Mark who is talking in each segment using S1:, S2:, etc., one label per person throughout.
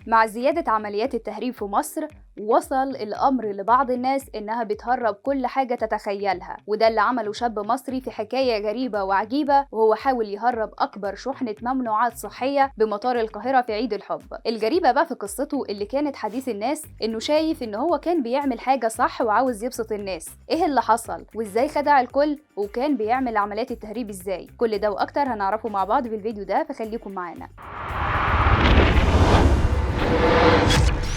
S1: مع زيادة عمليات التهريب في مصر وصل الأمر لبعض الناس إنها بتهرب كل حاجة تتخيلها، وده اللي عمله شاب مصري في حكاية غريبة وعجيبة، وهو حاول يهرب أكبر شحنة ممنوعات صحية بمطار القاهرة في عيد الحب. الغريبة بقى في قصته اللي كانت حديث الناس إنه شايف إن هو كان بيعمل حاجة صح وعاوز يبسط الناس. إيه اللي حصل وإزاي خدع الكل وكان بيعمل عمليات التهريب إزاي؟ كل ده وأكتر هنعرفه مع بعض في الفيديو ده، فخليكم معانا.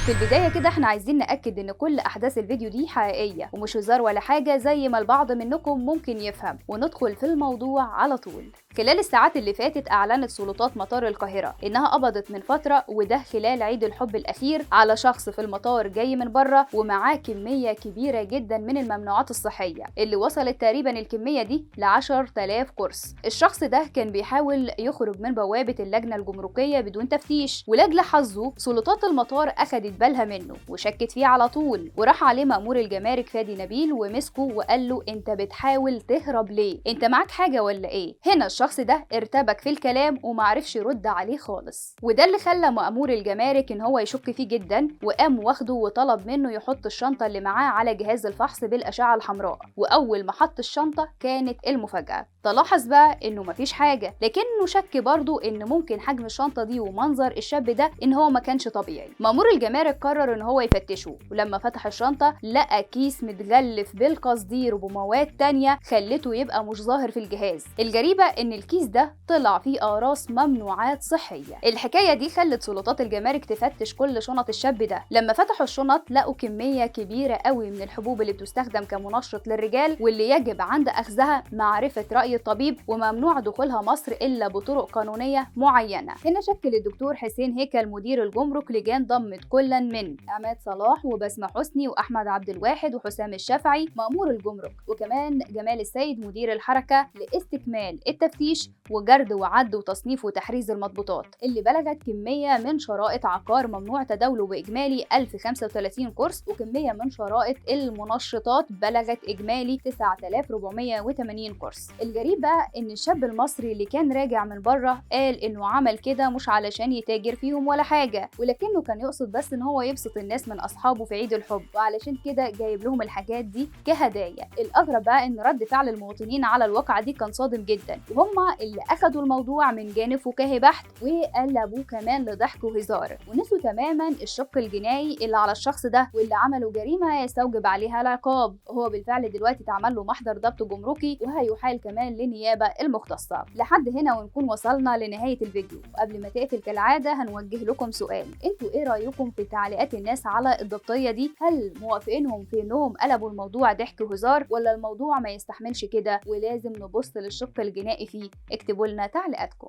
S1: في البداية كده احنا عايزين نأكد ان كل احداث الفيديو دي حقيقية ومش هزار ولا حاجة زي ما البعض منكم ممكن يفهم، وندخل في الموضوع على طول. خلال الساعات اللي فاتت اعلنت سلطات مطار القاهرة انها قبضت من فترة، وده خلال عيد الحب الاخير، على شخص في المطار جاي من بره ومعاه كمية كبيرة جدا من الممنوعات الصحية اللي وصلت تقريبا الكمية دي ل10,000 قرص. الشخص ده كان بيحاول يخرج من بوابة اللجنة الجمركية بدون تفتيش، ولاجل حظه سلطات المطار اخدت بالها منه وشكت فيه على طول، وراح عليه مأمور الجمارك فادي نبيل ومسكه وقال له انت بتحاول تهرب ليه؟ انت معاك حاجة ولا ايه؟ هنا الشخص ده ارتبك في الكلام ومعرفش يرد عليه خالص، وده اللي خلى مأمور الجمارك ان هو يشك فيه جدا، وقام واخده وطلب منه يحط الشنطة اللي معاه على جهاز الفحص بالأشعة الحمراء. واول ما حط الشنطة كانت المفاجأة، تلاحظ بقى انه مفيش حاجة، لكنه شك برضه ان ممكن حجم الشنطة دي ومنظر الشاب ده ان هو ما كانش طبيعي. مأمور الجمارك قرر ان هو يفتشه، ولما فتح الشنطة لقى كيس متغلف بالقصدير وبمواد تانية خلته يبقى مش ظاهر في الجهاز. الغريبة ان الكيس ده طلع فيه اقراص ممنوعات صحية. الحكاية دي خلت سلطات الجمارك تفتش كل شنط الشاب ده. لما فتحوا الشنط لقوا كمية كبيرة قوي من الحبوب اللي بتستخدم كمنشط للرجال، واللي يجب عند اخذها معرفة رأي الطبيب، وممنوع دخولها مصر الا بطرق قانونية معينة. هنا شكل الدكتور حسين هيكل مدير الجمرك لجان ضمت كلا من عماد صلاح وبسمة حسني واحمد عبد الواحد وحسام الشافعي مأمور الجمرك، وكمان جمال السيد مدير الحركة، لاستكمال التفتيش وجرد وعد وتصنيف وتحريز المضبوطات اللي بلغت كمية من شرائط عقار ممنوع تداوله بإجمالي 1035 قرص، وكمية من شرائط المنشطات بلغت إجمالي 9480 قرص. الغريب بقى إن الشاب المصري اللي كان راجع من بره قال إنه عمل كده مش علشان يتاجر فيهم ولا حاجة، ولكنه كان يقصد بس إن هو يبسط الناس من أصحابه في عيد الحب، وعلشان كده جايب لهم الحاجات دي كهدايا. الأغرب بقى إن رد فعل المواطنين على الواقعة دي كان صادم جدا، وهم اللي أخدوا الموضوع من جانب فكاهي بحت وقلبوه كمان لضحك وهزار، ونسوا تماما الشق الجنائي اللي على الشخص ده، واللي عملوا جريمة يستوجب عليها العقاب. هو بالفعل دلوقتي اتعمل له محضر ضبط جمركي وهيحال كمان للنيابة المختصة. لحد هنا ونكون وصلنا لنهاية الفيديو، وقبل ما تقفل كالعادة هنوجه لكم سؤال: انتوا ايه رأيكم في تعليقات الناس على الضبطية دي؟ هل موافقينهم في انهم قلبوا الموضوع ضحك وهزار، ولا الموضوع ما يستحملش كده ولازم نبص للشق الجنائي فيه؟ اكتبوا لنا تعليقاتكم.